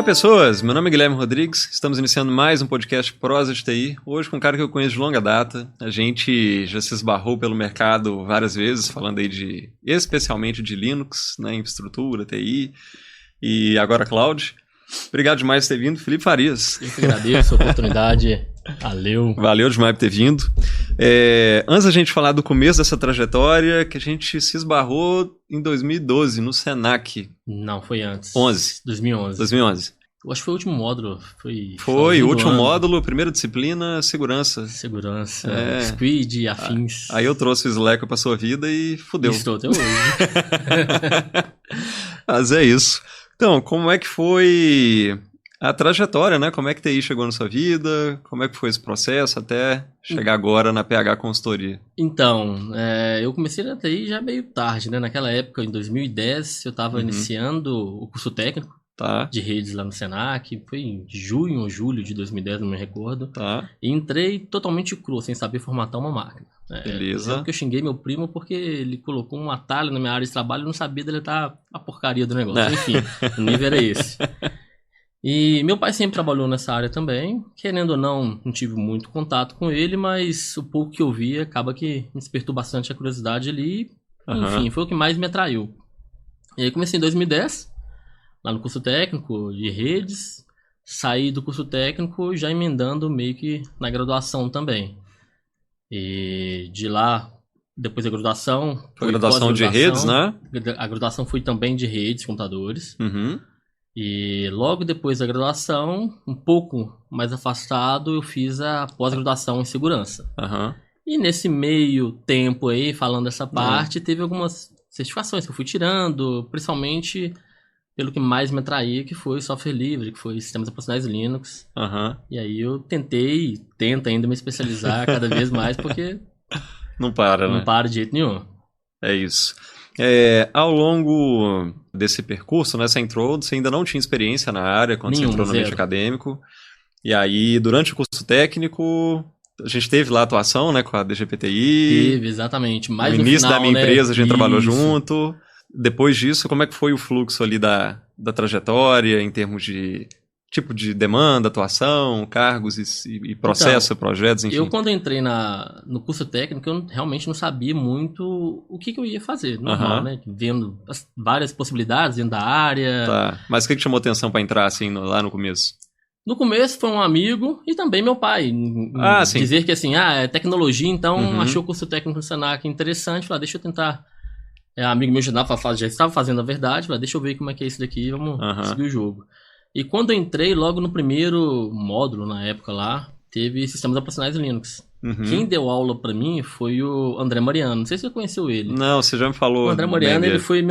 Olá pessoas, meu nome é Guilherme Rodrigues, estamos iniciando mais um podcast Prosa de TI, hoje com um cara que eu conheço de longa data. A gente já se esbarrou pelo mercado várias vezes, falando aí especialmente de Linux, né, infraestrutura, TI e agora Cloud. Obrigado demais por ter vindo, Felipe Farias. Eu que agradeço a oportunidade, valeu. Valeu demais por ter vindo. Antes da gente falar do começo dessa trajetória, que a gente se esbarrou em 2012, no Senac. Não, foi antes. 2011. Eu acho que foi o último módulo. Foi o último módulo, primeira disciplina, segurança. Segurança, Squid, afins. Aí eu trouxe o Slack pra sua vida e fudeu. Estou até hoje. Mas é isso. Então, como é que foi a trajetória, né? Como é que TI chegou na sua vida? Como é que foi esse processo até chegar agora na PH Consultoria? Então, eu comecei na TI já meio tarde, né? Naquela época, em 2010, eu estava iniciando o curso técnico de redes lá no Senac. Foi em junho ou julho de 2010, não me recordo. E entrei totalmente cru, sem saber formatar uma máquina. Beleza. Porque eu xinguei meu primo porque ele colocou um atalho na minha área de trabalho e não sabia deletar a porcaria do negócio. Enfim, o nível era esse. E meu pai sempre trabalhou nessa área também. Querendo ou não tive muito contato com ele, mas o pouco que eu vi acaba que me despertou bastante a curiosidade ali. Enfim, foi o que mais me atraiu. E aí comecei em 2010, lá no curso técnico de redes. Saí do curso técnico já emendando meio que na graduação também. E de lá, depois da graduação... Foi graduação de redes, né? A graduação foi também de redes, computadores. E logo depois da graduação, um pouco mais afastado, eu fiz a pós-graduação em segurança. E nesse meio tempo aí, falando dessa parte, teve algumas certificações que eu fui tirando, principalmente pelo que mais me atraía, que foi software livre, que foi sistemas operacionais Linux. E aí eu tento ainda me especializar cada vez mais, porque não para, né? Não para de jeito nenhum. É isso. Ao longo desse percurso, né, você ainda não tinha experiência na área quando você entrou no ambiente acadêmico. E aí, durante o curso técnico, a gente teve lá a atuação, né, com a DGPTI. Teve, exatamente. Mais no início final, da minha empresa, a gente trabalhou Isso. junto. Depois disso, como é que foi o fluxo ali da trajetória, em termos de tipo de demanda, atuação, cargos e processo, projetos, enfim? Eu, quando entrei no curso técnico, eu realmente não sabia muito o que eu ia fazer, normal, né? Vendo as várias possibilidades dentro da área. Tá. Mas o que chamou atenção para entrar, assim, lá no começo? No começo foi um amigo e também meu pai. Sim. Dizer que assim, é tecnologia, então achou o curso técnico no Senac interessante, falei, deixa eu tentar. Amigo meu já estava fazendo a verdade, falei, deixa eu ver como é que é isso daqui, vamos seguir o jogo. E quando eu entrei, logo no primeiro módulo, na época lá, teve sistemas operacionais Linux. Quem deu aula pra mim foi o André Mariano. Não sei se você conheceu ele. Não, você já me falou. O André Mariano, ele foi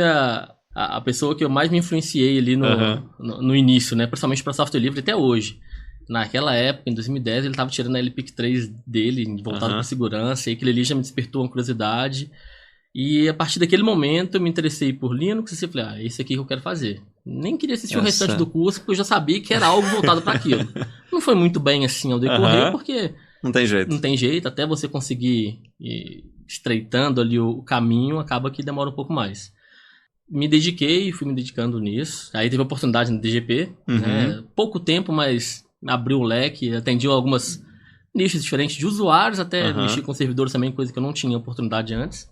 a pessoa que eu mais me influenciei ali no início, né? Principalmente para software livre até hoje. Naquela época, em 2010, ele estava tirando a LPIC 3 dele, voltado para segurança, e aquilo ali já me despertou uma curiosidade. E a partir daquele momento eu me interessei por Linux e falei, esse aqui que eu quero fazer. Nem queria assistir o restante do curso, porque eu já sabia que era algo voltado para aquilo. Não foi muito bem assim ao decorrer, porque não tem jeito. Não tem jeito, até você conseguir ir estreitando ali o caminho, acaba que demora um pouco mais. Me dediquei, fui me dedicando nisso. Aí teve a oportunidade no DGP, né? Pouco tempo, mas abriu o leque, atendi algumas nichos diferentes de usuários, até mexi com servidores também, coisa que eu não tinha oportunidade antes.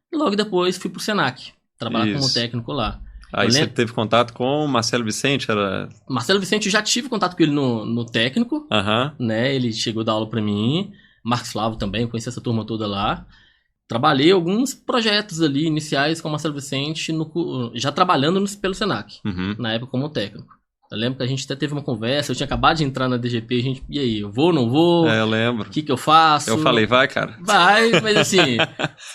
E logo depois fui pro Senac, trabalhar como técnico lá. Aí você teve contato com o Marcelo Vicente? Marcelo Vicente, eu já tive contato com ele no técnico, né? Ele chegou a dar aula pra mim. Marcos Flávio também, eu conheci essa turma toda lá. Trabalhei alguns projetos ali iniciais com o Marcelo Vicente, já trabalhando pelo Senac, na época como técnico. Eu lembro que a gente até teve uma conversa, eu tinha acabado de entrar na DGP, e aí, eu vou, não vou? Eu lembro. O que eu faço? Eu falei, vai, cara. Vai, mas assim,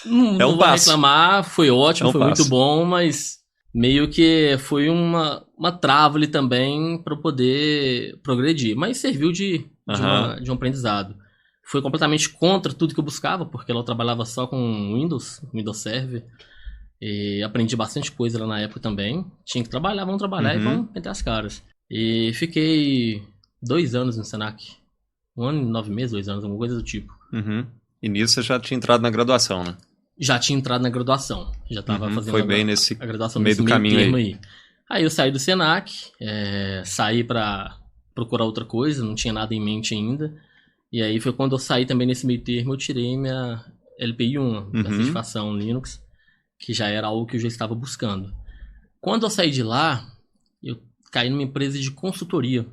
não vou reclamar, foi ótimo, foi muito bom, mas meio que foi uma trava ali também para poder progredir. Mas serviu de um aprendizado. Foi completamente contra tudo que eu buscava, porque ela trabalhava só com Windows Server. E aprendi bastante coisa lá na época também. Tinha que trabalhar, vamos trabalhar e vamos meter as caras. E fiquei 2 anos no Senac. 1 ano e 9 meses, 2 anos, alguma coisa do tipo. E nisso você já tinha entrado na graduação, né? Já tinha entrado na graduação. Já estava fazendo foi bem a graduação meio do caminho aí. Aí eu saí do Senac, saí para procurar outra coisa, não tinha nada em mente ainda. E aí foi quando eu saí também nesse meio termo, eu tirei minha LPI1, minha certificação Linux, que já era algo que eu já estava buscando. Quando eu saí de lá, eu caí numa empresa de consultoria.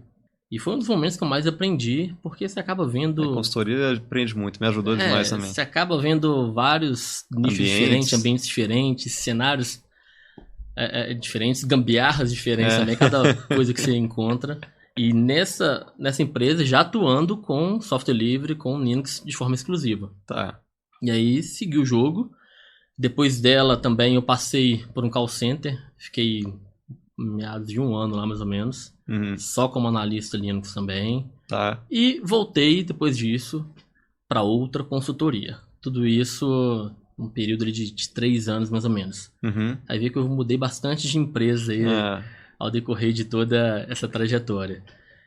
E foi um dos momentos que eu mais aprendi, porque você acaba vendo... A consultoria aprende muito, me ajudou demais também. Você acaba vendo vários nichos diferentes, ambientes diferentes, cenários diferentes, gambiarras diferentes também, cada coisa que você encontra. E nessa empresa, já atuando com software livre, com Linux de forma exclusiva. Tá. E aí, segui o jogo. Depois dela também eu passei por um call center, fiquei meados de 1 ano lá mais ou menos, só como analista Linux também. Tá. E voltei depois disso para outra consultoria. Tudo isso um período de 3 anos mais ou menos. Aí vi que eu mudei bastante de empresa aí, ao decorrer de toda essa trajetória.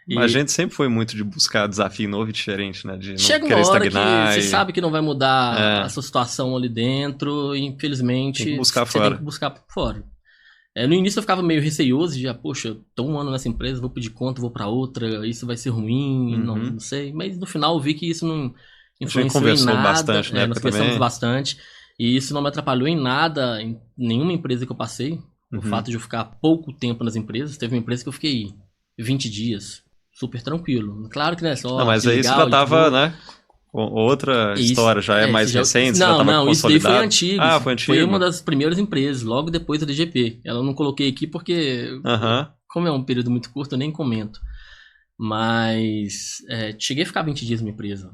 Mas a gente sempre foi muito de buscar desafio novo e diferente, né? De não chega querer uma hora estagnar. Que você sabe que não vai mudar a sua situação ali dentro, e infelizmente tem que buscar você tem que buscar por fora. No início eu ficava meio receioso, já, poxa, tô 1 ano nessa empresa, vou pedir conta, vou pra outra, isso vai ser ruim, não sei. Mas no final eu vi que isso não influenciou em nada. Bastante, né? Nós conversamos bastante. E isso não me atrapalhou em nada, em nenhuma empresa que eu passei. O fato de eu ficar pouco tempo nas empresas. Teve uma empresa que eu fiquei 20 dias, super tranquilo. Claro que não é só... Não, mas aí você já tava, né? Outra história, já é mais recente? Não, isso daí foi antigo. Foi antigo. Foi uma das primeiras empresas, logo depois da DGP. Ela eu não coloquei aqui porque, como é um período muito curto, eu nem comento. Mas cheguei a ficar 20 dias numa empresa.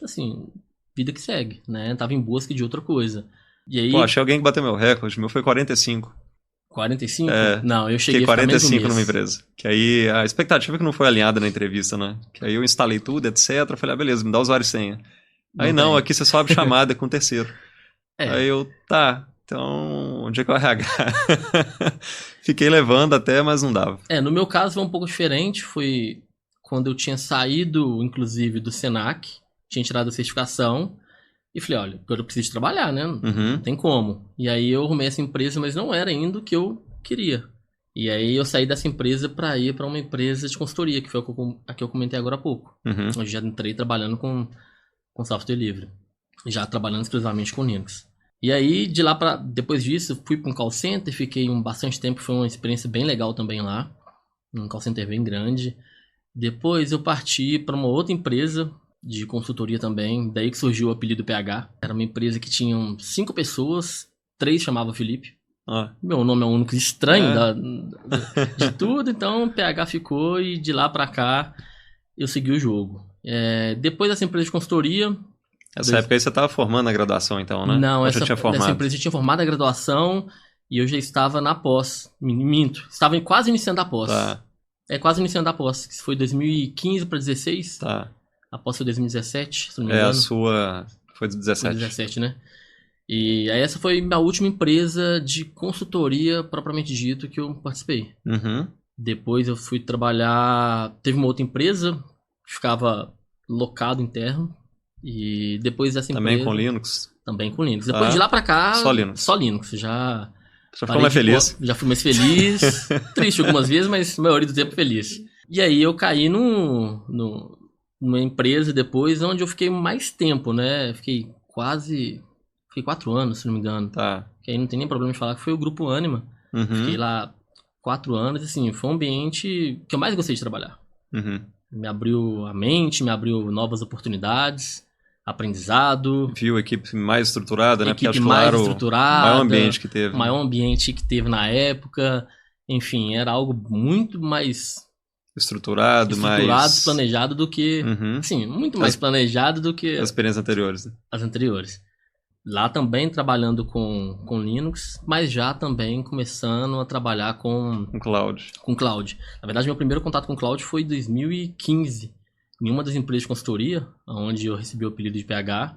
Assim, vida que segue, né? Tava em busca de outra coisa. E aí... Pô, achei alguém que bateu meu recorde. O meu foi 45. 45? Não, eu cheguei a ficar 45 numa empresa. Que aí a expectativa que não foi alinhada na entrevista, né? Que aí eu instalei tudo, etc. Falei, beleza, me dá usuário e senha. Aí não, aqui você só abre chamada com o terceiro. Aí eu, então, onde é que eu RH? Fiquei levando até, mas não dava. No meu caso foi um pouco diferente. Foi quando eu tinha saído, inclusive, do Senac. Tinha tirado a certificação. E falei, olha, eu preciso trabalhar, né? Não tem como. E aí eu arrumei essa empresa, mas não era ainda o que eu queria. E aí eu saí dessa empresa para ir para uma empresa de consultoria, que foi a que eu comentei agora há pouco. Eu já entrei trabalhando com software livre. Já trabalhando exclusivamente com Linux. E aí, depois disso, fui para um call center, fiquei bastante tempo, foi uma experiência bem legal também lá. Um call center bem grande. Depois eu parti para uma outra empresa de consultoria também, daí que surgiu o apelido PH. Era uma empresa que tinha 5 pessoas, 3 chamava Felipe. Meu nome é o único estranho de tudo, então PH ficou e de lá pra cá eu segui o jogo. Depois dessa empresa de consultoria... Essa época aí você estava formando a graduação então, né? Não, essa empresa já tinha formado a graduação e eu já estava na pós. Minto, estava quase iniciando a pós. Quase iniciando a pós, que foi 2015 para 2016. A pós foi 2017, se não me engano. A sua foi de 17. Foi 2017, né? E aí essa foi a última empresa de consultoria, propriamente dito, que eu participei. Depois eu fui trabalhar... Teve uma outra empresa, ficava locado interno. E depois dessa empresa... Também com Linux? Também com Linux. Depois de lá pra cá... Só Linux. Só Linux. Já ficou mais feliz? Já fui mais feliz. Triste algumas vezes, mas a maioria do tempo feliz. E aí eu caí numa empresa depois onde eu fiquei mais tempo, né? Fiquei 4 anos, se não me engano. Que aí não tem nem problema de falar que foi o Grupo Anima. Fiquei lá 4 anos, assim, foi um ambiente que eu mais gostei de trabalhar. Me abriu a mente, me abriu novas oportunidades, aprendizado. Viu a equipe mais estruturada, né? Equipe porque acho mais claro, estruturada. O maior ambiente que teve. O maior ambiente que teve na época. Enfim, era algo muito mais... Estruturado, mais... planejado do que... Sim, muito mais planejado do que... As experiências anteriores. Né? As anteriores. Lá também trabalhando com Linux, mas já também começando a trabalhar com Cloud. Com Cloud. Na verdade, meu primeiro contato com Cloud foi em 2015. Em uma das empresas de consultoria, onde eu recebi o apelido de PH,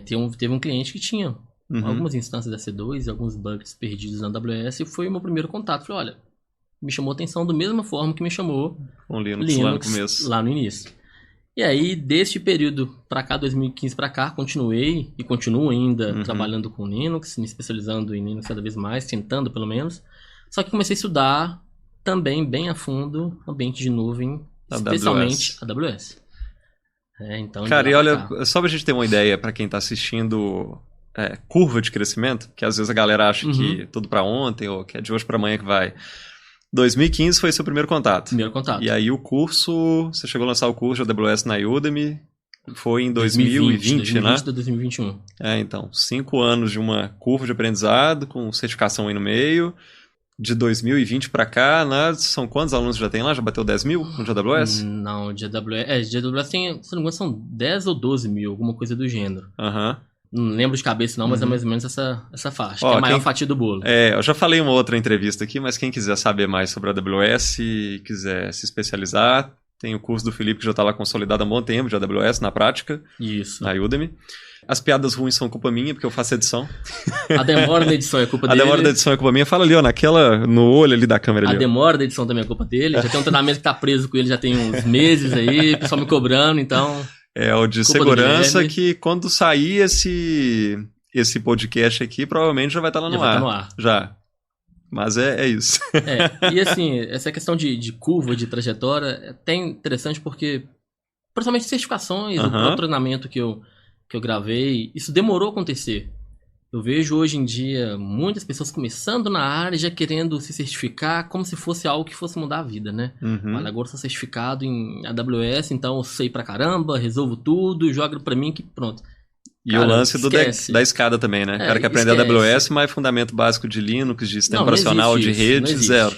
teve um cliente que tinha algumas instâncias da C2 e alguns buckets perdidos na AWS, e foi o meu primeiro contato. Falei, olha, me chamou a atenção da mesma forma que me chamou com Linux lá no começo. Lá no início. E aí, deste período para cá, 2015 para cá, continuei e continuo ainda trabalhando com Linux, me especializando em Linux cada vez mais, tentando pelo menos. Só que comecei a estudar também bem a fundo ambiente de nuvem, especialmente AWS. Então, cara, e olha, só pra gente ter uma ideia para quem tá assistindo curva de crescimento, que às vezes a galera acha que tudo para ontem ou que é de hoje para amanhã que vai. 2015 foi seu primeiro contato. Primeiro contato. E aí o curso, você chegou a lançar o curso de AWS na Udemy, foi em 2020, né? 2020 a 2021. Então, 5 anos de uma curva de aprendizado, com certificação aí no meio. De 2020 para cá, né? São quantos alunos já tem lá? Já bateu 10 mil no de AWS? Não, de AWS tem, se não me engano, são 10 ou 12 mil, alguma coisa do gênero. Não lembro de cabeça não, mas é mais ou menos essa faixa, que é a maior fatia do bolo. Eu já falei em uma outra entrevista aqui, mas quem quiser saber mais sobre a AWS e quiser se especializar, tem o curso do Felipe que já está lá consolidado há um bom tempo, de AWS, na prática. Isso. Na Udemy. As piadas ruins são culpa minha, porque eu faço edição. A demora da edição é culpa dele. A demora da edição é culpa minha. Fala ali, ó, no olho ali da câmera. A demora da edição também é culpa dele. Já tem um treinamento que tá preso com ele já tem uns meses aí, o pessoal me cobrando, então... O de segurança que quando sair esse podcast aqui, provavelmente já vai estar lá no ar. Já vai estar no ar. Já. Mas é isso. E assim, essa questão de curva, de trajetória, é até interessante porque, principalmente certificações, o próprio treinamento que eu gravei, isso demorou a acontecer. Eu vejo hoje em dia muitas pessoas começando na área já querendo se certificar como se fosse algo que fosse mudar a vida, né? Olha, agora eu sou certificado em AWS, então eu sei pra caramba, resolvo tudo, joga pra mim que pronto. E cara, o lance da escada também, né? O cara que aprende AWS, mas fundamento básico de Linux, de sistema operacional, de rede, zero.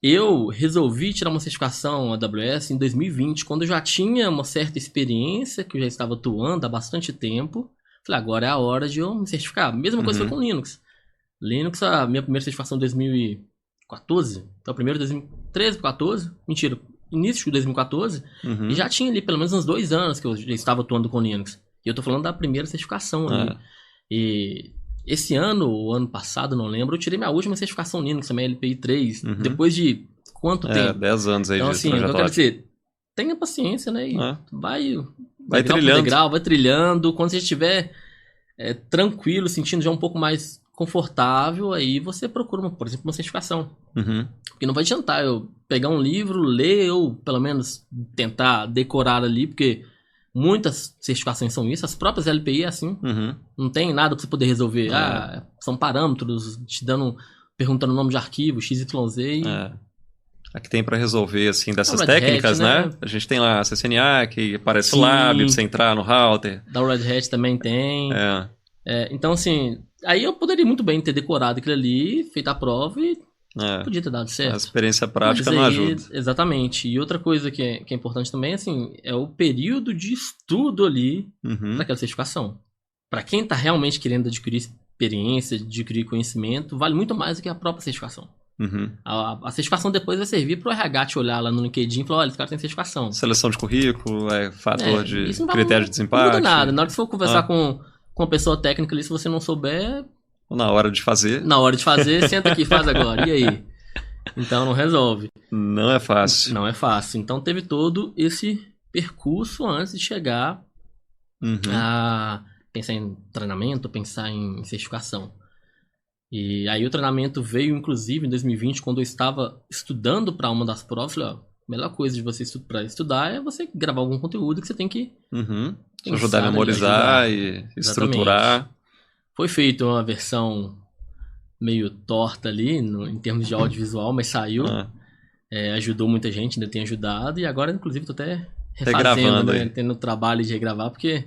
Eu resolvi tirar uma certificação AWS em 2020, quando eu já tinha uma certa experiência, que eu já estava atuando há bastante tempo. Falei, agora é a hora de eu me certificar. Mesma coisa foi com Linux. Linux, a minha primeira certificação em 2014. Então, primeiro 2013, 2014. Mentira, início de 2014. E já tinha ali pelo menos uns 2 anos que eu já estava atuando com Linux. E eu tô falando da primeira certificação ali. E esse ano, ou ano passado, não lembro, eu tirei minha última certificação Linux também, LPI 3. Depois de quanto tempo? 10 anos aí então, de assim, eu quero dizer, tenha paciência, né? E vai trilhando. Degrau, vai trilhando. Quando você estiver tranquilo, sentindo já um pouco mais confortável, aí você procura, por exemplo, uma certificação. Porque não vai adiantar eu pegar um livro, ler ou pelo menos tentar decorar ali, porque muitas certificações são isso, as próprias LPI é assim. Não tem nada pra você poder resolver. São parâmetros, perguntando o nome de arquivo, XYZ e... A que tem para resolver, assim, dessas técnicas, né? A gente tem lá a CCNA, que aparece lá, pra você entrar no router. Da Red Hat também tem. Então, assim, aí eu poderia muito bem ter decorado aquilo ali, feito a prova e podia ter dado certo. A experiência prática não ajuda. Exatamente. E outra coisa que é importante também, assim, é o período de estudo ali daquela certificação. Para quem tá realmente querendo adquirir experiência, adquirir conhecimento, vale muito mais do que a própria certificação. A certificação depois vai servir pro RH te olhar lá no LinkedIn e falar, olha, esse cara tem certificação. Seleção de currículo, fator de critério de desempate. Não muda nada. Na hora que você for conversar com uma pessoa técnica ali, se você não souber... Ou na hora de fazer. Na hora de fazer, senta aqui, faz agora. E aí? Então não resolve. Não é fácil. Não é fácil. Então teve todo esse percurso antes de chegar a pensar em treinamento, pensar em certificação. E aí o treinamento veio, inclusive, em 2020, quando eu estava estudando para uma das provas. Falei, a melhor coisa de você para estudar é você gravar algum conteúdo que você tem que te ajudar a memorizar e estruturar. Foi feita uma versão meio torta ali, em termos de audiovisual, mas saiu. Ajudou muita gente, ainda tem ajudado. E agora, inclusive, estou até refazendo, tendo trabalho de regravar, porque...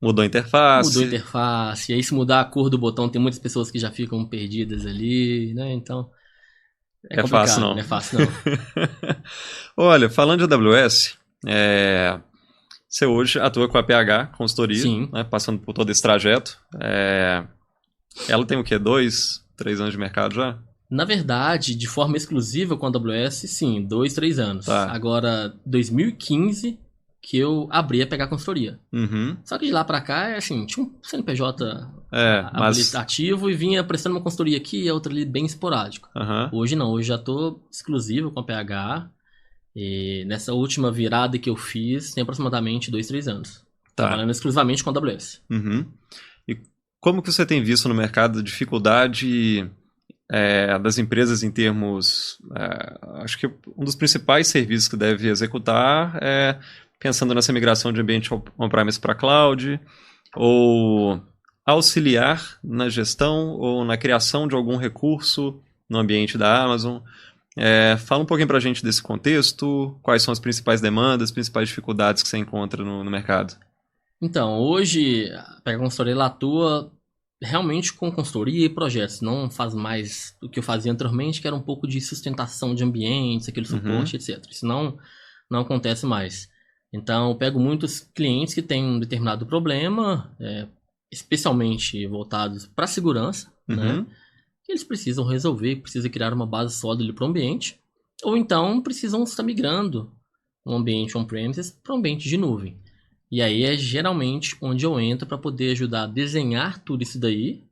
Mudou a interface. E aí, se mudar a cor do botão, tem muitas pessoas que já ficam perdidas ali, né? Então, é fácil não. Não é fácil, não. Olha, falando de AWS, você hoje atua com a PH Consultoria, né, passando por todo esse trajeto. Ela tem o quê? 2, 3 anos de mercado já? Na verdade, de forma exclusiva com a AWS, sim, 2, 3 anos. Tá. Agora, 2015... que eu abri a PH Consultoria. Só que de lá pra cá, assim, tinha um CNPJ ativo e vinha prestando uma consultoria aqui e outra ali bem esporádico. Hoje não, hoje já tô exclusivo com a PH e nessa última virada que eu fiz tem aproximadamente 2, 3 anos. Trabalhando exclusivamente com a AWS. E como que você tem visto no mercado dificuldade das empresas em termos... acho que um dos principais serviços que deve executar é pensando nessa migração de ambiente on-premise para cloud, ou auxiliar na gestão ou na criação de algum recurso no ambiente da Amazon. Fala um pouquinho para a gente desse contexto, quais são as principais demandas, as principais dificuldades que você encontra no mercado. Então, hoje, a Pega Consultoria ela atua realmente com consultoria e projetos, não faz mais do que eu fazia anteriormente, que era um pouco de sustentação de ambientes, aquele suporte, etc. Isso não acontece mais. Então, eu pego muitos clientes que têm um determinado problema, especialmente voltados para a segurança, né? Que eles precisam resolver, precisam criar uma base sólida para o ambiente, ou então precisam estar migrando um ambiente on-premises para um ambiente de nuvem. E aí é geralmente onde eu entro para poder ajudar a desenhar tudo isso daí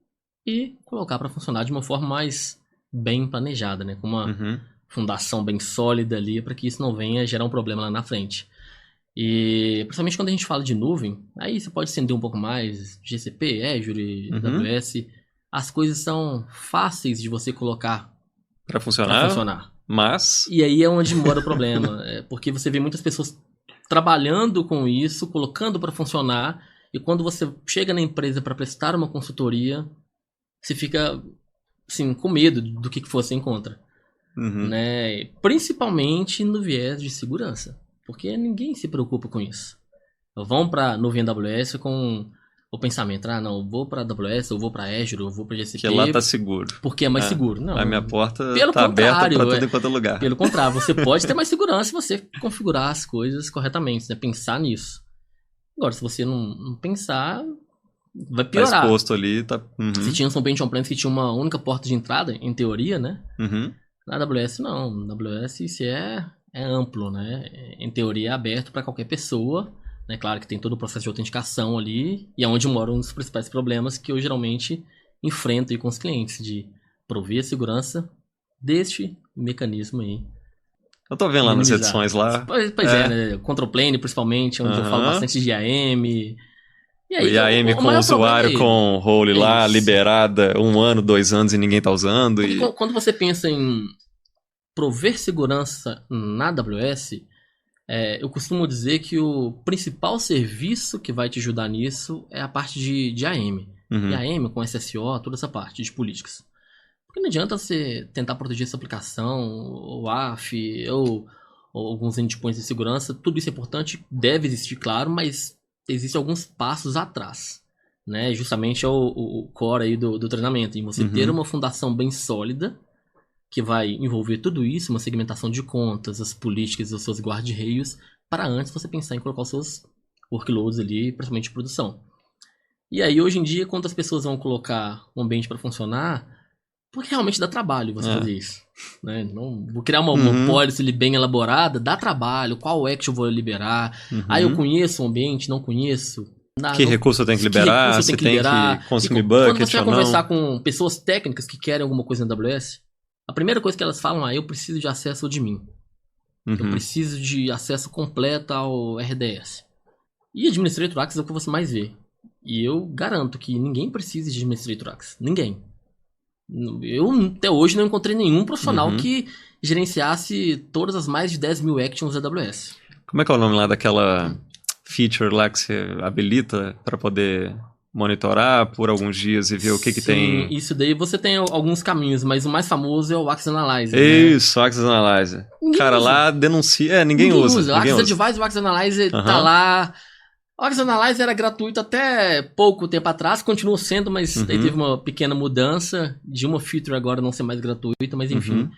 e colocar para funcionar de uma forma mais bem planejada, né? Com uma fundação bem sólida ali, para que isso não venha gerar um problema lá na frente. E principalmente quando a gente fala de nuvem, aí você pode estender um pouco mais, GCP, Azure, AWS, as coisas são fáceis de você colocar para funcionar. Mas... E aí é onde mora o problema, porque você vê muitas pessoas trabalhando com isso, colocando para funcionar, e quando você chega na empresa para prestar uma consultoria, você fica assim, com medo do que você encontra. Né? Principalmente no viés de segurança, porque ninguém se preocupa com isso. Vão para nuvem AWS com o pensamento, não, eu vou para AWS, eu vou para Azure, eu vou para GCP. Que lá tá seguro. Porque é mais seguro. Não, a minha porta tá aberta para tudo enquanto é lugar. Pelo contrário, você pode ter mais segurança se você configurar as coisas corretamente, né? Pensar nisso. Agora, se você não pensar, vai piorar. Tá exposto ali, tá... Se tinha um ambiente on-premise que tinha uma única porta de entrada, em teoria, né? Na AWS não. Na AWS isso é amplo, né? Em teoria é aberto para qualquer pessoa. É claro que tem todo o processo de autenticação ali, e é onde mora um dos principais problemas que eu geralmente enfrento aí com os clientes, de prover a segurança deste mecanismo aí. Eu tô vendo lá nas edições lá. Pois né? Control Plane, principalmente, onde eu falo bastante de IAM. E aí, o IAM com o usuário com role lá, liberada 1 ano, 2 anos e ninguém tá usando. Quando você pensa em prover segurança na AWS... eu costumo dizer que o principal serviço que vai te ajudar nisso é a parte de IAM. IAM com SSO, toda essa parte de políticas. Porque não adianta você tentar proteger essa aplicação, ou AF, ou alguns endpoints de segurança. Tudo isso é importante, deve existir, claro, mas existem alguns passos atrás. Né? Justamente é o core aí do treinamento. Em você ter uma fundação bem sólida, que vai envolver tudo isso, uma segmentação de contas, as políticas, os seus guarda-reios, para antes você pensar em colocar os seus workloads ali, principalmente de produção. E aí, hoje em dia, quando as pessoas vão colocar um ambiente para funcionar, porque realmente dá trabalho você fazer isso. Né? Não, vou criar uma policy ali bem elaborada, dá trabalho, qual action eu vou liberar, eu conheço o ambiente, não conheço... Que recurso eu tenho que liberar, se tem que consumir bucket ou não. Quando você vai conversar com pessoas técnicas que querem alguma coisa na AWS, a primeira coisa que elas falam é: eu preciso de acesso de mim. Eu preciso de acesso completo ao RDS. E Administrator Access é o que você mais vê. E eu garanto que ninguém precisa de Administrator Access. Ninguém. Eu até hoje não encontrei nenhum profissional que gerenciasse todas as mais de 10 mil actions da AWS. Como é que é o nome lá daquela feature lá que você habilita para poder monitorar por alguns dias e ver o que tem. Isso daí você tem alguns caminhos, mas o mais famoso é o Access Analyzer. Isso, né? Access Analyzer. Cara, lá denuncia. Ninguém usa. O Access Advisor, o Access Analyzer tá lá. O Access Analyzer era gratuito até pouco tempo atrás, continua sendo, mas aí teve uma pequena mudança de uma feature agora não ser mais gratuita, mas enfim.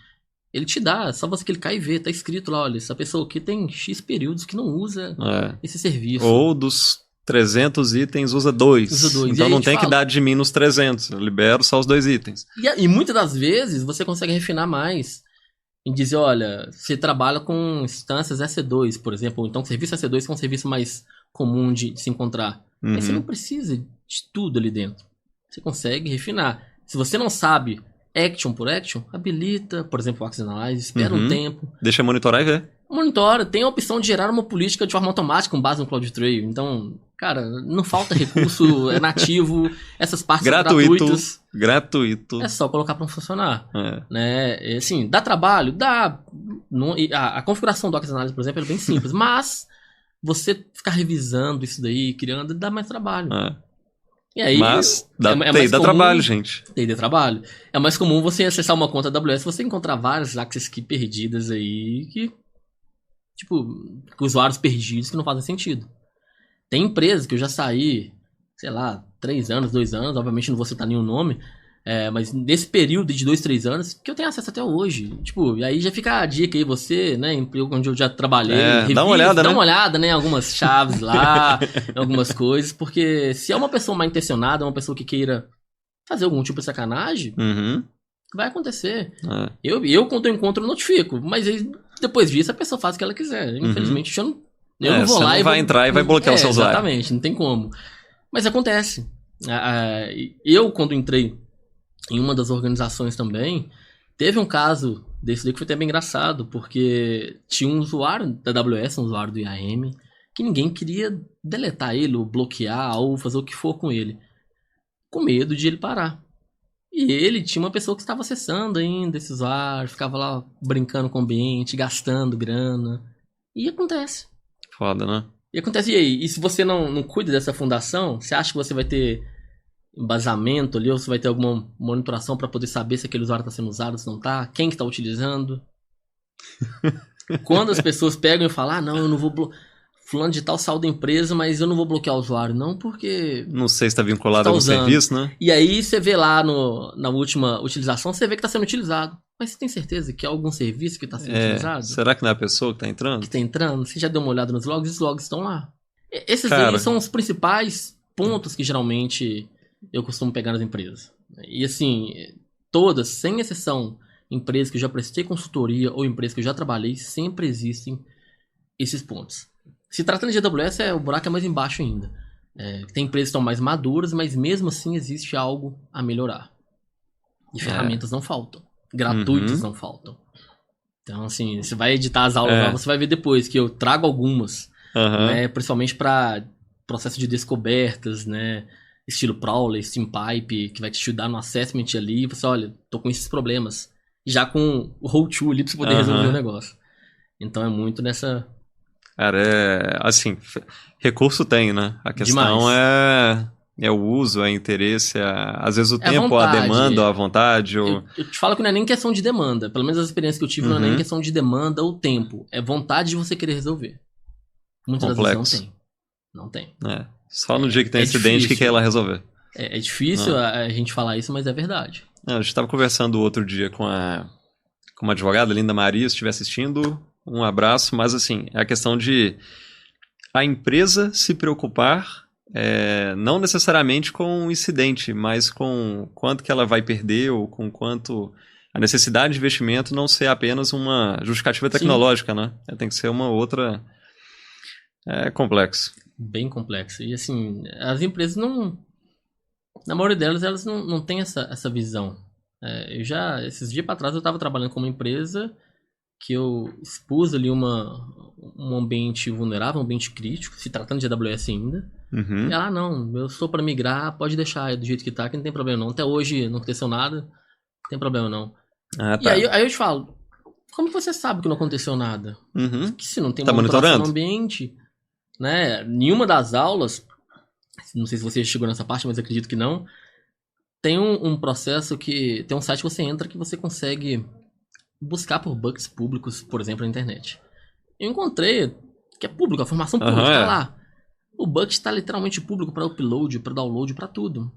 Ele te dá, só você clicar e ver, tá escrito lá, olha, essa pessoa aqui tem X períodos que não usa esse serviço. Ou dos 300 itens usa 2. Então não tem que dar de mim nos 300. Eu libero só os 2 itens. E muitas das vezes você consegue refinar mais. Em dizer, olha, você trabalha com instâncias EC2, por exemplo. Ou então serviço EC2 que é um serviço mais comum de se encontrar. Aí você não precisa de tudo ali dentro. Você consegue refinar. Se você não sabe action por action, habilita, por exemplo, o Access Analyze, espera um tempo. Deixa monitorar e ver. Monitora, tem a opção de gerar uma política de forma automática com base no CloudTrail. Então, cara, não falta recurso, é nativo, essas partes são gratuitas. Gratuito. É só colocar para funcionar. Né? E, assim, dá trabalho? Dá. A configuração do Docker Analysis, por exemplo, é bem simples. Mas você ficar revisando isso daí, criando, dá mais trabalho. E aí, mas dá trabalho, gente. Dá trabalho. É mais comum você acessar uma conta AWS, você encontrar várias access key perdidas aí, usuários perdidos que não fazem sentido. Tem empresas que eu já saí, sei lá, 3 anos, 2 anos, obviamente não vou citar nenhum nome, mas nesse período de 2, 3 anos, que eu tenho acesso até hoje. E aí já fica a dica aí, você, né, onde eu já trabalhei, dá uma olhada, dá uma olhada, né, algumas chaves lá, algumas coisas, porque se é uma pessoa mal intencionada, uma pessoa que queira fazer algum tipo de sacanagem, vai acontecer. Eu, quando eu encontro, eu notifico, mas aí, depois disso, a pessoa faz o que ela quiser. Infelizmente, eu não vou lá e vai entrar e vai bloquear o seu usuário. Exatamente, não tem como. Mas acontece. Eu, quando entrei em uma das organizações também, teve um caso desse daí que foi até bem engraçado, porque tinha um usuário da AWS, um usuário do IAM, que ninguém queria deletar ele, ou bloquear, ou fazer o que for com ele, com medo de ele parar. E ele tinha uma pessoa que estava acessando ainda esse usuário, ficava lá brincando com o ambiente, gastando grana. E acontece. Foda, né? E acontece, e aí? E se você não cuida dessa fundação, você acha que você vai ter embasamento ali, ou você vai ter alguma monitoração para poder saber se aquele usuário está sendo usado, se não está? Quem que está utilizando? Quando as pessoas pegam e falam, não, eu não vou fulano de tal saiu da empresa, mas eu não vou bloquear o usuário, não, porque... Não sei se está vinculado a algum serviço, né? E aí você vê lá na última utilização, você vê que está sendo utilizado. Mas você tem certeza que é algum serviço que está sendo utilizado? Será que não é a pessoa que está entrando? Que está entrando? Você já deu uma olhada nos logs? Os logs estão lá. Esses aí são os principais pontos que geralmente eu costumo pegar nas empresas. E assim, todas, sem exceção, empresas que eu já prestei consultoria ou empresas que eu já trabalhei, sempre existem esses pontos. Se tratando de AWS, o buraco é mais embaixo ainda. Tem empresas que estão mais maduras, mas mesmo assim existe algo a melhorar. E ferramentas não faltam. Gratuitas não faltam. Então, assim, você vai editar as aulas lá, você vai ver depois que eu trago algumas, né, principalmente para processo de descobertas, né, estilo Prowler, SteamPipe, que vai te ajudar no assessment ali, e você, olha, tô com esses problemas. Já com o how-to ali pra você poder resolver o negócio. Então é muito nessa... Cara, assim, recurso tem, né? A questão é o uso, é interesse, às vezes o tempo, a demanda, a vontade. Eu te falo que não é nem questão de demanda. Pelo menos as experiências que eu tive não é nem questão de demanda ou tempo. É vontade de você querer resolver. Muitas vezes não tem. Só no dia que tem acidente que quer ir lá resolver. É difícil a gente falar isso, mas é verdade. A gente estava conversando outro dia com uma advogada, Linda Maria, se estiver assistindo, um abraço, mas assim, é a questão de a empresa se preocupar não necessariamente com o incidente, mas com quanto que ela vai perder ou com quanto a necessidade de investimento não ser apenas uma justificativa tecnológica, né? Tem que ser uma outra... É complexo. Bem complexo. E assim, as empresas não... Na maioria delas, elas não têm essa visão. Esses dias para trás, eu estava trabalhando com uma empresa que eu expus ali um ambiente vulnerável, um ambiente crítico, se tratando de AWS ainda. E ela, não, eu estou para migrar, pode deixar do jeito que tá, que não tem problema não. Até hoje não aconteceu nada, não tem problema não. E aí eu te falo, como você sabe que não aconteceu nada? Que se não tem monitoração no ambiente, né? Nenhuma das aulas, não sei se você chegou nessa parte, mas acredito que não, tem um processo que... Tem um site que você entra que você consegue buscar por bugs públicos, por exemplo, na internet. Eu encontrei que é público, a formação pública está lá. O bug está literalmente público para upload, para download, para tudo.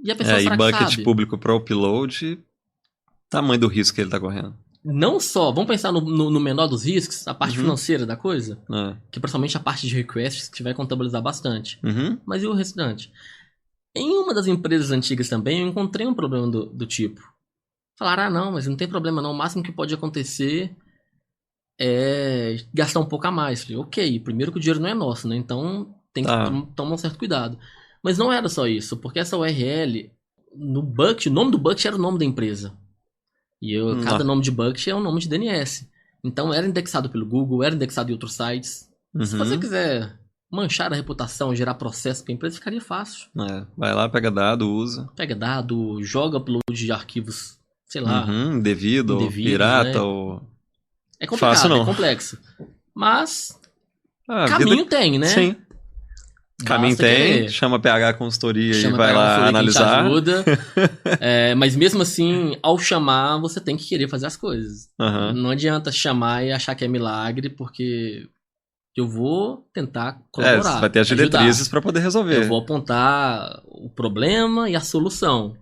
E a pessoa será que sabe? E bucket público para upload, tamanho do risco que ele está correndo. Não só, vamos pensar no menor dos riscos, a parte financeira da coisa, que principalmente a parte de requests que vai contabilizar bastante. Mas e o restante? Em uma das empresas antigas também, eu encontrei um problema do tipo. Falaram, não, mas não tem problema não, o máximo que pode acontecer é gastar um pouco a mais. Falei, ok, primeiro que o dinheiro não é nosso, né? Então tem que tomar um certo cuidado. Mas não era só isso, porque essa URL, no bucket, o nome do bucket era o nome da empresa. E cada nome de bucket é um nome de DNS. Então era indexado pelo Google, era indexado em outros sites. Se você quiser manchar a reputação, gerar processo para a empresa, ficaria fácil. Vai lá, pega dado, usa. Pega dado, joga upload de arquivos, sei lá. Indevido, ou pirata, né? ou... É complicado, Fácil, não. é complexo. Mas caminho tem, né? Sim. Caminho tem, querer. chama a PH Consultoria e Chama vai PH lá Consultoria analisar. Que te ajuda. Mas mesmo assim, ao chamar, você tem que querer fazer as coisas. Não adianta chamar e achar que é milagre, porque eu vou tentar colaborar. Você vai ter as diretrizes para poder resolver. Eu vou apontar o problema e a solução.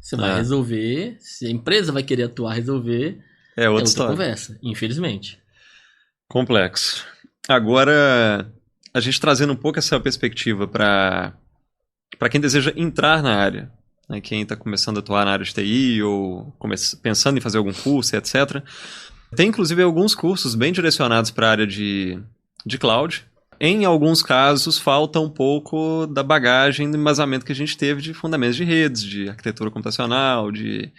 Você vai resolver, se a empresa vai querer atuar, resolver, é outra conversa, infelizmente. Complexo. Agora, a gente trazendo um pouco essa perspectiva para quem deseja entrar na área, né? Quem está começando a atuar na área de TI ou pensando em fazer algum curso, etc. Tem, inclusive, alguns cursos bem direcionados para a área de cloud. Em alguns casos, falta um pouco da bagagem do embasamento que a gente teve de fundamentos de redes, de arquitetura computacional, de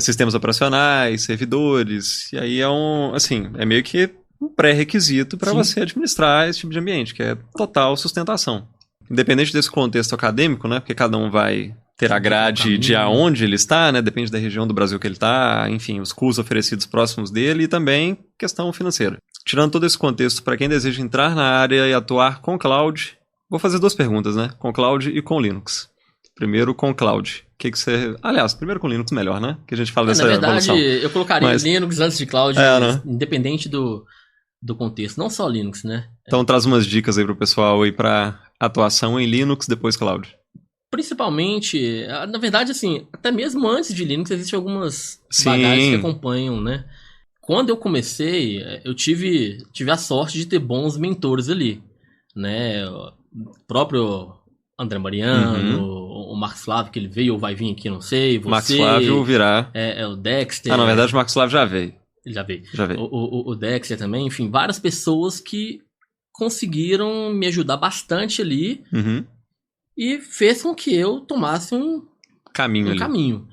sistemas operacionais, servidores. E aí é meio que um pré-requisito para você administrar esse tipo de ambiente, que é total sustentação. Independente desse contexto acadêmico, né? Porque cada um vai ter a grade de aonde ele está, né? Depende da região do Brasil que ele está, enfim, os cursos oferecidos próximos dele e também questão financeira. Tirando todo esse contexto, para quem deseja entrar na área e atuar com cloud, vou fazer 2 perguntas, né? Com cloud e com Linux. Primeiro, com cloud. O que você... Aliás, primeiro com Linux melhor, né? Que a gente fala dessa evolução. Na verdade, eu colocaria Linux antes de cloud, né? Independente do contexto. Não só Linux, né? Então traz umas dicas aí pro pessoal aí para atuação em Linux, depois cloud. Principalmente, na verdade, assim, até mesmo antes de Linux, existem algumas bagagens que acompanham, né? Quando eu comecei, eu tive a sorte de ter bons mentores ali, né? O próprio André Mariano, o Marcos Flávio, que ele veio ou vai vir aqui, não sei. Você, Marcos Flávio virá. O Dexter. Na verdade, o Marcos Flávio já veio. Ele já veio. Já veio. O Dexter também, enfim, várias pessoas que conseguiram me ajudar bastante ali e fez com que eu tomasse um caminho.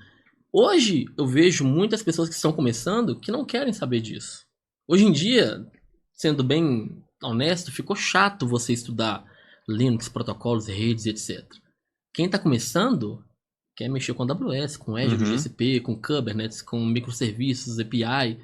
Hoje, eu vejo muitas pessoas que estão começando que não querem saber disso. Hoje em dia, sendo bem honesto, ficou chato você estudar Linux, protocolos, redes, etc. Quem está começando quer mexer com AWS, com Azure, com GCP, com Kubernetes, com microserviços, API.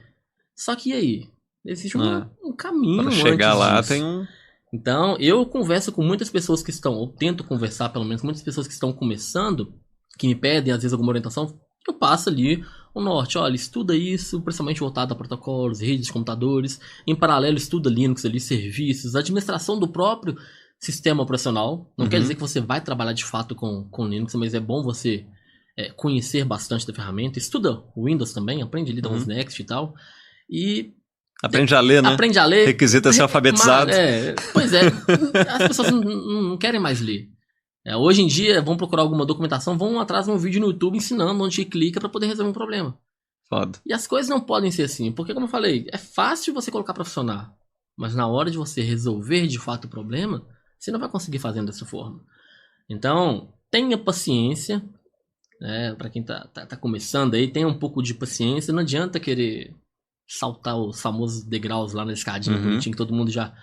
Só que e aí? Existe um caminho para chegar antes lá disso. tem um... Então, eu converso com muitas pessoas que estão, ou tento conversar pelo menos com muitas pessoas que estão começando, que me pedem às vezes alguma orientação, eu passo ali o norte, olha, estuda isso, principalmente voltado a protocolos, redes de computadores, em paralelo estuda Linux ali, serviços, administração do próprio sistema operacional. Não quer dizer que você vai trabalhar de fato com Linux, mas é bom você conhecer bastante da ferramenta. Estuda Windows também, aprende ali, dá uns Next e tal. E aprende a ler, né? Aprende a ler. Requisito é ser alfabetizado. Pois é, as pessoas não querem mais ler. Hoje em dia, vão procurar alguma documentação, vão atrás de um vídeo no YouTube ensinando onde clica para poder resolver um problema. Foda. E as coisas não podem ser assim, porque como eu falei, é fácil você colocar para funcionar, mas na hora de você resolver de fato o problema, você não vai conseguir fazer dessa forma. Então, tenha paciência, né? Para quem tá começando aí, tenha um pouco de paciência, não adianta querer saltar os famosos degraus lá na escadinha bonitinha que todo mundo já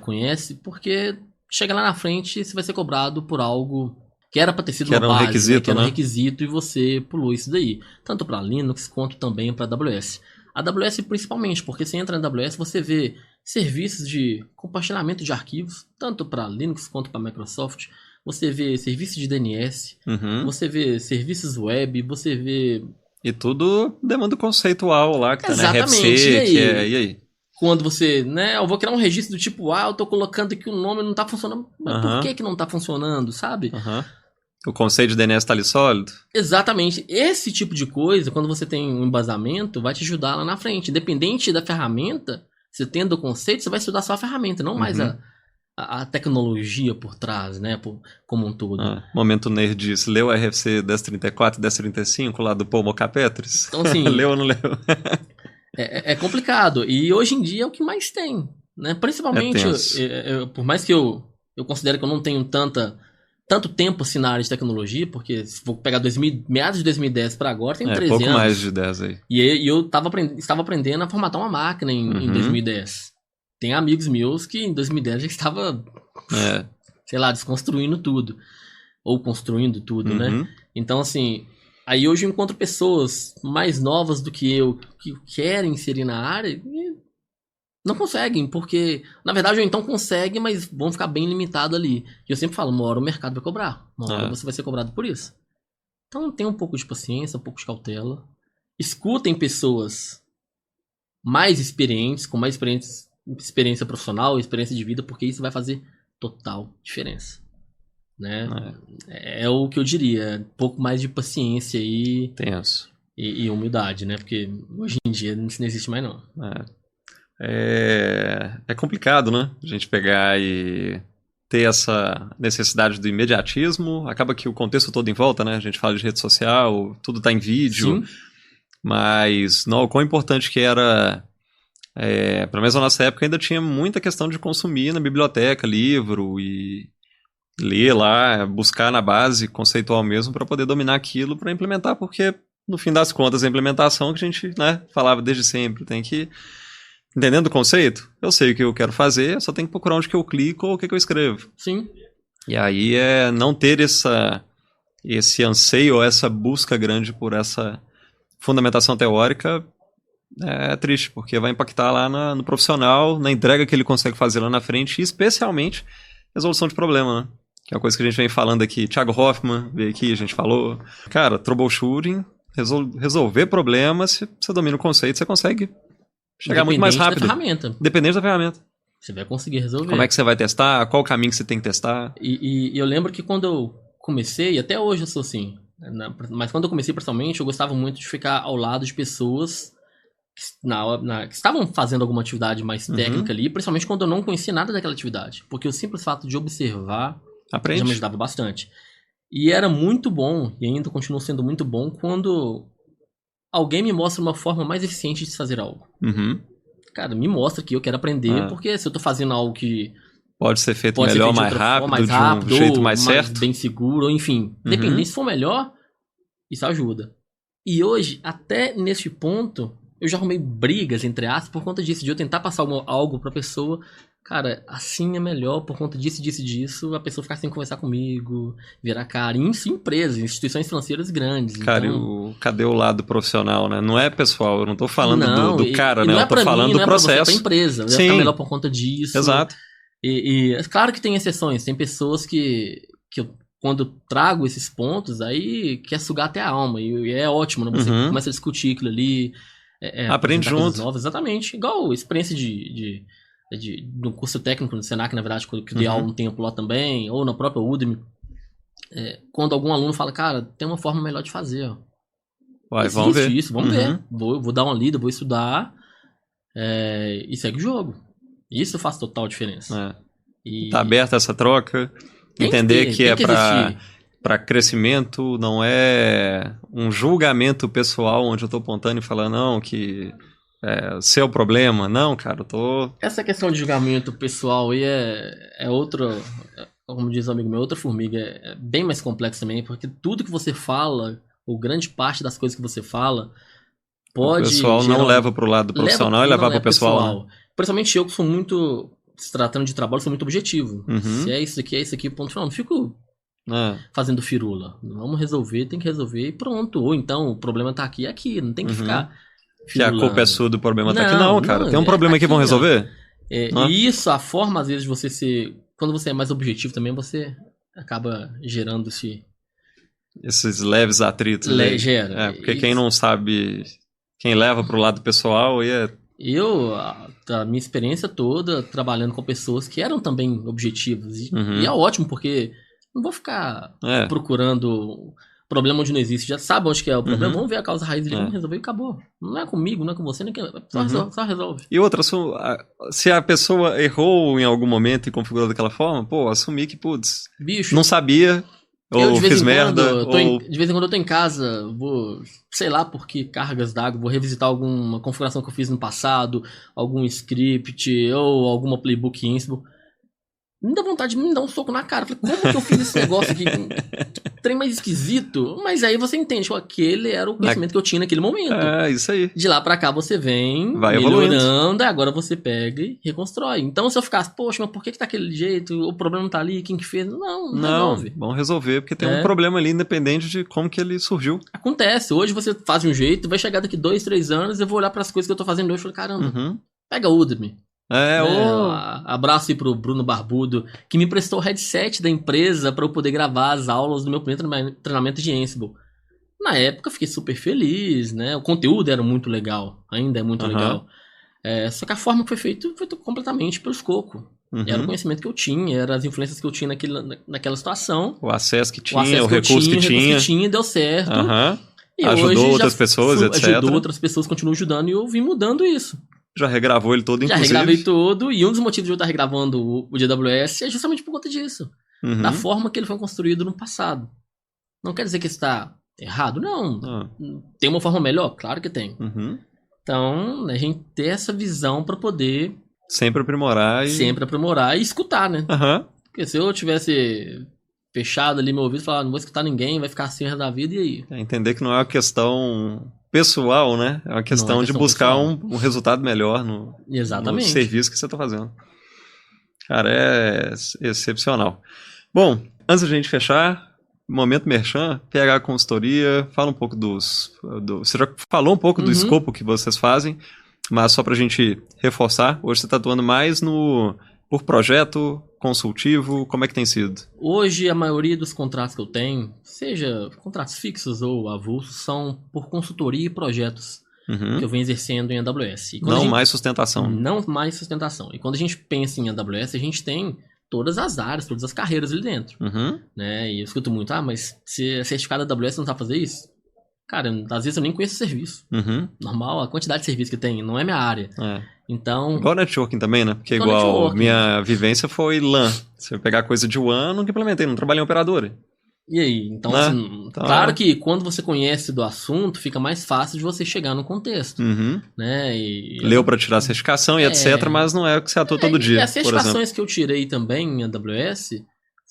conhece, porque chega lá na frente, você vai ser cobrado por algo que era para ter sido uma base, requisito, que era um requisito, e você pulou isso daí. Tanto para Linux quanto também para AWS. A AWS principalmente, porque você entra na AWS, você vê serviços de compartilhamento de arquivos, tanto para Linux quanto para Microsoft. Você vê serviços de DNS, você vê serviços web, você vê... E tudo demanda conceitual lá, que tá na Exatamente. RFC, E aí? Quando você, né, eu vou criar um registro do tipo, eu tô colocando aqui o nome, não tá funcionando. Mas por que não tá funcionando, sabe? O conceito de DNS tá ali sólido? Exatamente. Esse tipo de coisa, quando você tem um embasamento, vai te ajudar lá na frente. Independente da ferramenta, você tendo o conceito, você vai estudar só a ferramenta, não mais a tecnologia por trás, né, como um todo. Momento nerd disso. Leu o RFC 1034 e 1035 lá do Paul Mocapetris? Então, assim... Leu ou não leu? É complicado. E hoje em dia é o que mais tem, né? Principalmente, por mais que eu considere que eu não tenho tanto tempo assim na área de tecnologia, porque se for pegar meados de 2010 para agora, tem 13 pouco anos. mais de 10 aí. E eu estava aprendendo a formatar uma máquina em 2010. Tem amigos meus que em 2010 já estava sei lá, desconstruindo tudo. Ou construindo tudo, né? Então, assim, aí hoje eu encontro pessoas mais novas do que eu que querem inserir na área e não conseguem, porque, na verdade, ou então conseguem, mas vão ficar bem limitado ali. E eu sempre falo, uma hora o mercado vai cobrar, uma hora você vai ser cobrado por isso. Então tenha um pouco de paciência, um pouco de cautela. Escutem pessoas mais experientes, com mais experiência profissional, experiência de vida, porque isso vai fazer total diferença. Né? É o que eu diria, um pouco mais de paciência e humildade, né? Porque hoje em dia isso não existe mais não. É complicado, né? A gente pegar e ter essa necessidade do imediatismo. Acaba que o contexto todo em volta, né? A gente fala de rede social, tudo tá em vídeo. Sim. Mas não, o quão importante que era... pelo menos na nossa época ainda tinha muita questão de consumir na biblioteca, livro e ler lá, buscar na base conceitual mesmo para poder dominar aquilo para implementar, porque no fim das contas a implementação que a gente, né, falava desde sempre, tem que... Entendendo o conceito? Eu sei o que eu quero fazer, só tenho que procurar onde que eu clico ou o que eu escrevo. Sim. E aí não ter esse anseio ou essa busca grande por essa fundamentação teórica é triste, porque vai impactar lá no profissional, na entrega que ele consegue fazer lá na frente, e especialmente resolução de problema, né? Que é uma coisa que a gente vem falando aqui. Thiago Hoffman veio aqui, a gente falou. Cara, troubleshooting, resolver problemas, se você domina o conceito, você consegue chegar muito mais rápido. Dependente da ferramenta. Você vai conseguir resolver. Como é que você vai testar? Qual o caminho que você tem que testar? E eu lembro que quando eu comecei, até hoje eu sou assim, mas quando eu comecei pessoalmente, eu gostava muito de ficar ao lado de pessoas que estavam fazendo alguma atividade mais técnica ali, principalmente quando eu não conhecia nada daquela atividade. Porque o simples fato de observar já me ajudava bastante. E era muito bom, e ainda continua sendo muito bom, quando alguém me mostra uma forma mais eficiente de se fazer algo. Cara, me mostra que eu quero aprender, porque se eu tô fazendo algo que pode ser feito melhor, mais rápido, de um jeito mais certo, bem seguro, enfim, dependendo, se for melhor, isso ajuda. E hoje, até nesse ponto, eu já arrumei brigas, entre aspas, por conta disso, de eu tentar passar algo pra pessoa. Cara, assim é melhor por conta disso, a pessoa ficar sem conversar comigo, virar cara. Em empresas, instituições financeiras grandes. Cara, então... cadê o lado profissional, né? Não é pessoal, eu não tô falando do cara, né? Eu tô falando do processo. Não é pra empresa, vai ficar melhor por conta disso. Exato. E é claro que tem exceções, tem pessoas que eu, quando eu trago esses pontos, aí quer sugar até a alma, e é ótimo, né? Você começa a discutir aquilo ali. Aprende junto. Novas, exatamente. Igual experiência no curso técnico no Senac, na verdade, que eu dei aula um tempo lá também, ou na própria Udemy, quando algum aluno fala, cara, tem uma forma melhor de fazer, ó. Vamos ver. Isso, vamos ver. Vou dar uma lida, vou estudar, e segue o jogo. Isso faz total diferença. Tá aberta essa troca, entender que é para crescimento, não é um julgamento pessoal onde eu tô apontando e falando, não, que... seu problema. Não, cara, eu tô... Essa questão de julgamento pessoal aí é outra, como diz um amigo meu, outra formiga. É bem mais complexo também, porque tudo que você fala, ou grande parte das coisas que você fala, pode... O pessoal não leva pro lado profissional e levar pro pessoal. Principalmente eu que sou muito, se tratando de trabalho, sou muito objetivo. Se é isso aqui, ponto final. Não fico fazendo firula. Vamos resolver, tem que resolver e pronto. Ou então, o problema tá aqui, não tem que ficar... Que a culpa é sua do problema tá aqui. Não, cara. Tem um problema aqui, vamos resolver? E isso, a forma, às vezes, de você ser... Quando você é mais objetivo também, você acaba gerando esses leves atritos. Gera. Porque quem não sabe... Quem leva pro lado pessoal a minha experiência toda, trabalhando com pessoas que eram também objetivos. E é ótimo, porque não vou ficar procurando... problema onde não existe, já sabe onde que é o problema, vamos ver a causa raiz dele, vamos resolver e acabou. Não é comigo, não é com você, nem só resolve. E outra, se a pessoa errou em algum momento e configurou daquela forma, assumir que, bicho, não sabia, ou fiz merda, de vez em quando eu tô em casa, vou, sei lá por que cargas d'água, vou revisitar alguma configuração que eu fiz no passado, algum script, ou alguma playbook Ansible. me dá vontade de me dar um soco na cara. Eu falei, como que eu fiz esse negócio aqui? Trem mais esquisito. Mas aí você entende que aquele era o conhecimento que eu tinha naquele momento. É, isso aí. De lá pra cá você vem Vai melhorando, evoluindo. agora você pega e reconstrói. Então se eu ficasse, poxa, mas por que tá daquele jeito? O problema não tá ali, quem que fez? Não resolve. Vamos resolver, porque tem um problema ali, independente de como que ele surgiu. Acontece. Hoje você faz de um jeito, vai chegar daqui 2, 3 anos, eu vou olhar pras coisas que eu tô fazendo hoje e falar, caramba, pega o Udemy. Abraço aí pro Bruno Barbudo, que me prestou o headset da empresa para eu poder gravar as aulas do meu primeiro treinamento de Ansible. Na época eu fiquei super feliz, né? O conteúdo era muito legal, ainda é muito legal. Só que a forma que foi feito completamente pelo escopo. Era o conhecimento que eu tinha, eram as influências que eu tinha naquela situação. O acesso que tinha, o recurso que tinha. Deu certo. E ajudou outras pessoas, etc. Ajudou outras pessoas, continuou ajudando e eu vim mudando isso. Já regravou ele todo, inclusive? Já regravei todo, e um dos motivos de eu estar regravando o de AWS é justamente por conta disso. Da forma que ele foi construído no passado. Não quer dizer que está errado, não. Tem uma forma melhor? Claro que tem. Então, a gente ter essa visão para poder... Sempre aprimorar e escutar, né? Porque se eu tivesse fechado ali meu ouvido e falar, não vou escutar ninguém, vai ficar assim da vida, e aí? Entender que não é uma questão... pessoal, né? É uma questão de buscar um resultado melhor no serviço que você está fazendo. Cara, é excepcional. Bom, antes da gente fechar, momento merchan, PH Consultoria, fala um pouco você já falou um pouco do escopo que vocês fazem, mas só para a gente reforçar, hoje você está atuando mais por projeto, consultivo, como é que tem sido? Hoje, a maioria dos contratos que eu tenho, seja contratos fixos ou avulsos, são por consultoria e projetos que eu venho exercendo em AWS. Mais sustentação. Não mais sustentação. E quando a gente pensa em AWS, a gente tem todas as áreas, todas as carreiras ali dentro. Né? E eu escuto muito, mas se é certificado AWS não sabe fazer isso? Cara, às vezes eu nem conheço o serviço. Normal, a quantidade de serviço que tem, não é minha área. Então... Igual networking também, né? Porque igual minha vivência foi LAN. Se eu pegar coisa de WAN, nunca implementei, não trabalhei em operadora. E aí? Então, assim, claro que quando você conhece do assunto, fica mais fácil de você chegar no contexto. Né? Leu para tirar a certificação e etc, mas não é o que você atua todo dia. E as certificações que eu tirei também em AWS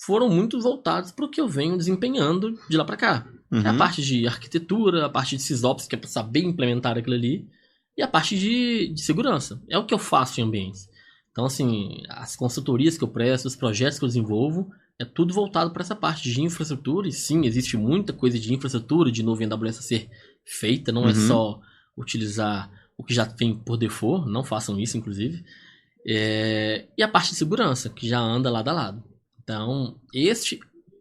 foram muito voltadas para o que eu venho desempenhando de lá para cá. É a parte de arquitetura, a parte de SysOps, que é para saber implementar aquilo ali, e a parte de segurança. É o que eu faço em ambientes. Então, assim, as consultorias que eu presto, os projetos que eu desenvolvo, é tudo voltado para essa parte de infraestrutura. E sim, existe muita coisa de infraestrutura de novo em AWS a ser feita. Não é só utilizar o que já vem por default. Não façam isso, inclusive. E a parte de segurança, que já anda lado a lado. Então,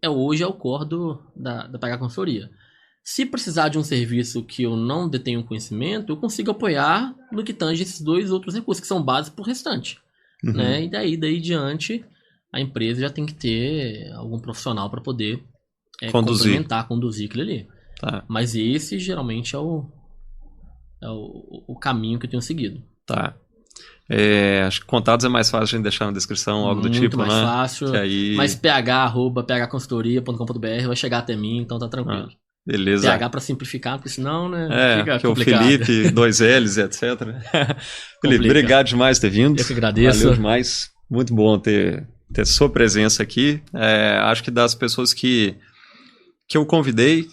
hoje é o core da PH Consultoria. Se precisar de um serviço que eu não detenho conhecimento, eu consigo apoiar no que tange esses dois outros recursos, que são básicos para o restante. Né? E daí diante, a empresa já tem que ter algum profissional para poder conduzir aquilo ali. Tá. Mas esse geralmente é o caminho que eu tenho seguido. Tá. Acho que contatos é mais fácil de deixar na descrição, algo do tipo, né? Muito mais fácil. Aí... Mas phconsultoria.com.br vai chegar até mim, então tá tranquilo. Beleza. PH para simplificar, porque senão, né, fica que complicado. O Felipe, 2 L's, etc. Felipe, obrigado demais por ter vindo. Eu que agradeço. Valeu demais. Muito bom ter sua presença aqui. Acho que das pessoas que eu convidei,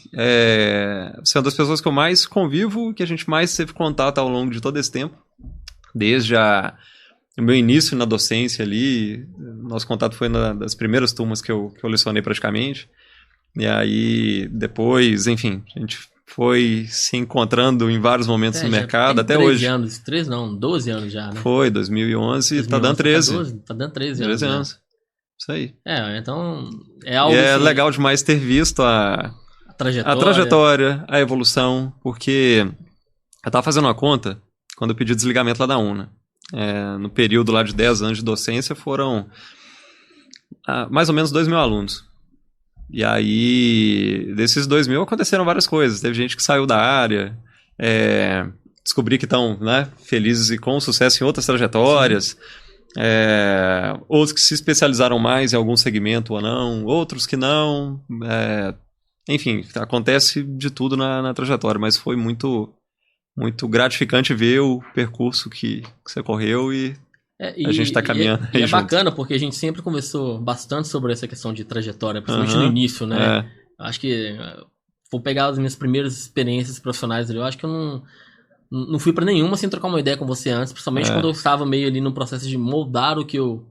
você é uma das pessoas que eu mais convivo, que a gente mais teve contato ao longo de todo esse tempo. Desde o meu início na docência ali, nosso contato foi das primeiras turmas que eu lecionei praticamente. E aí, depois, enfim, a gente foi se encontrando em vários momentos no mercado, até hoje. 12 anos já, né? Foi, 2011, tá dando 13. Tá dando 13 anos. 13 anos. Isso aí. Então, é algo E é assim, legal demais ter visto a trajetória, a evolução, porque eu tava fazendo uma conta quando eu pedi desligamento lá da UNA. No período lá de 10 anos de docência, foram mais ou menos 2.000 alunos. E aí, desses 2.000 aconteceram várias coisas. Teve gente que saiu da área, descobri que estão, né, felizes e com sucesso em outras trajetórias. Outros que se especializaram mais em algum segmento ou não, outros que não. Enfim, acontece de tudo na trajetória, mas foi muito, muito gratificante ver o percurso que você correu e a gente tá caminhando e aí é junto. bacana, porque a gente sempre conversou bastante sobre essa questão de trajetória, principalmente no início, né? Acho que, vou pegar as minhas primeiras experiências profissionais ali, eu acho que eu não fui pra nenhuma sem trocar uma ideia com você antes, principalmente quando eu estava meio ali no processo de moldar o que eu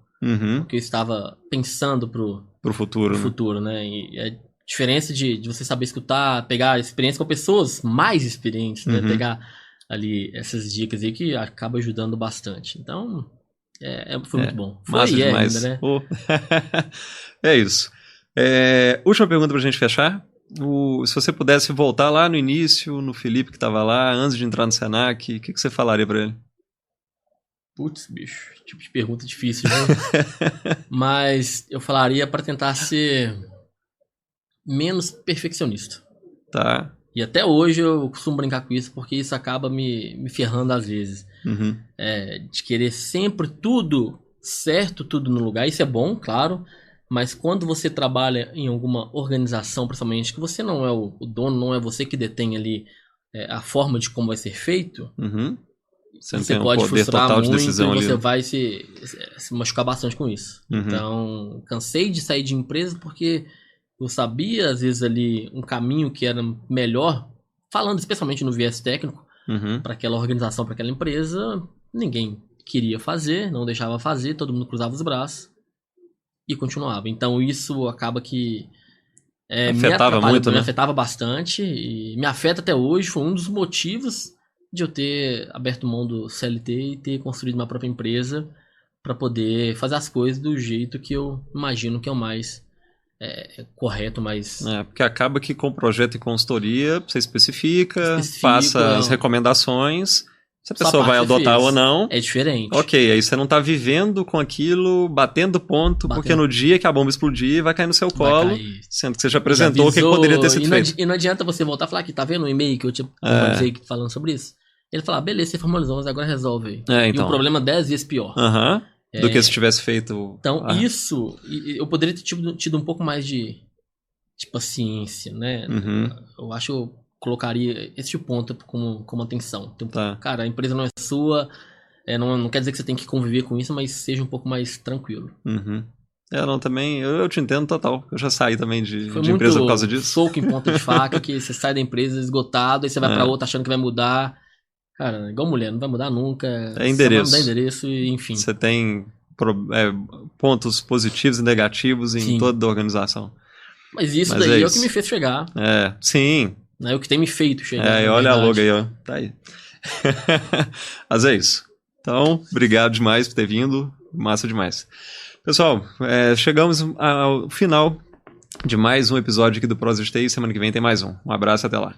estava pensando pro futuro, né? E a diferença de você saber escutar, pegar experiência com pessoas mais experientes, né? Pegar ali essas dicas aí que acaba ajudando bastante. Então, foi muito bom. Foi massa demais. Ainda, né? É isso. Última pergunta pra gente fechar. Se você pudesse voltar lá no início, no Felipe que tava lá, antes de entrar no Senac, o que você falaria pra ele? Putz, bicho, tipo de pergunta difícil, viu? Mas eu falaria pra tentar ser menos perfeccionista. Tá. E até hoje eu costumo brincar com isso, porque isso acaba me ferrando às vezes. De querer sempre tudo certo, tudo no lugar. Isso é bom, claro. Mas quando você trabalha em alguma organização, principalmente, que você não é o dono, não é você que detém ali a forma de como vai ser feito, você pode frustrar muito e você vai se machucar bastante com isso. Então, cansei de sair de empresa porque eu sabia, às vezes, ali um caminho que era melhor, falando especialmente no viés técnico, para aquela organização, para aquela empresa, ninguém queria fazer, não deixava fazer, todo mundo cruzava os braços e continuava. Então isso acaba que afetava muito, né? Me afetava bastante e me afeta até hoje. Foi um dos motivos de eu ter aberto mão do CLT e ter construído minha própria empresa para poder fazer as coisas do jeito que eu imagino que é o mais correto, mais... porque acaba que com o projeto e consultoria você especifica passa as recomendações... Se a pessoa vai adotar ou não... É diferente. Ok, aí você não tá vivendo com aquilo, batendo ponto, porque no dia que a bomba explodir, vai cair no seu colo, sendo que você já apresentou o que poderia ter sido feito. E não adianta você voltar e falar que tá vendo o e-mail que eu te formalizei falando sobre isso? Ele fala, beleza, você formalizou, mas agora resolve aí. Então. E o problema 10 vezes pior. Do que se tivesse feito... Então, isso, eu poderia ter tido um pouco mais de paciência, né? Eu acho... Eu colocaria esse ponto como atenção. Então, cara, a empresa não é sua, não quer dizer que você tem que conviver com isso, mas seja um pouco mais tranquilo. Também, eu te entendo total. Eu já saí também de empresa por causa disso. Soco em ponta de faca, que você sai da empresa esgotado, aí você vai pra outra achando que vai mudar. Cara, igual mulher, não vai mudar nunca. É endereço. Você vai mudar endereço e enfim. Você tem pontos positivos e negativos em toda a organização. Mas isso daí é o que me fez chegar. Sim. É o que tem me feito chegar. E olha a logo aí, ó. Tá aí. Mas é isso. Então, obrigado demais por ter vindo. Massa demais. Pessoal, chegamos ao final de mais um episódio aqui do Prozis TI. Semana que vem tem mais um. Um abraço, até lá.